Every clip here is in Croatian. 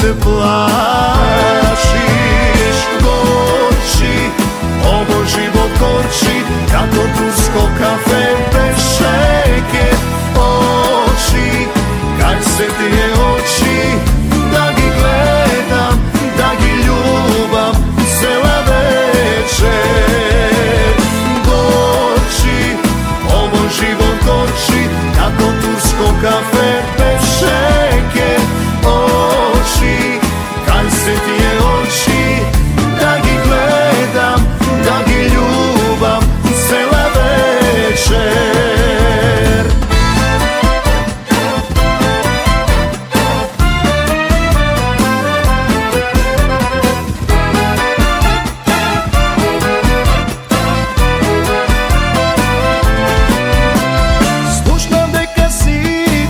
se plašiš. Gorči, ovo život gorči, kako tursko kafe bez šeke. Oči, kaj se ti je oči, da gi gledam, da gi ljubam cela večer. Gorči, ovo život gorči, kako tursko kafe bez šeke. Oči, kaj se ti je oči, da gi gledam, da gi ljubam cela večer. Slušam deka si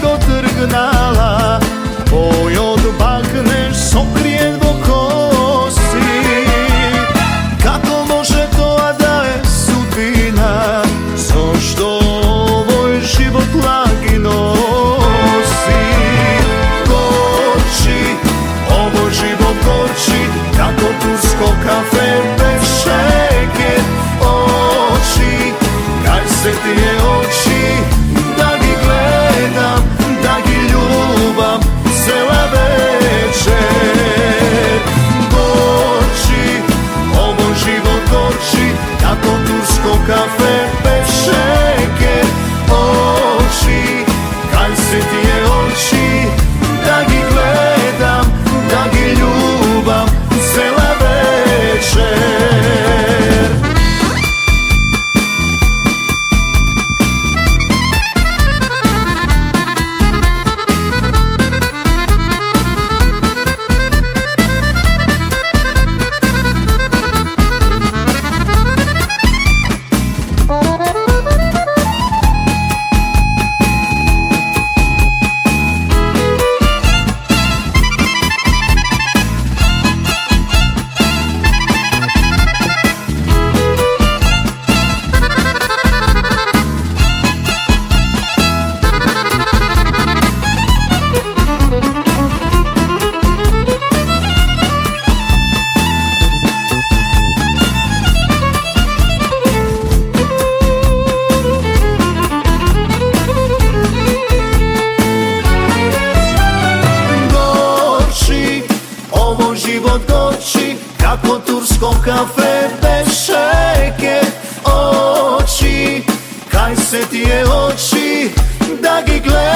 dotrgnala, boj odbakneš sokrijen do kosi. Kako može to, a da je sudbina, zašto ovoj život lagi nosi? Gorči, ovo život gorči, kako tursko kafe bez šeke. Oči, kaj se ti je oči, da gi gledam, da gi ljubam cela večer. Gorči, ovo život gorči, kako tursko kafe bez šeke. Oči, kaj se ti je oči, da gi gledam, da gi ljubam cela večer. Ovo život gorči, kako tursko kafe bez šeke. Oči, kaj se ti je oči, da gi gledam.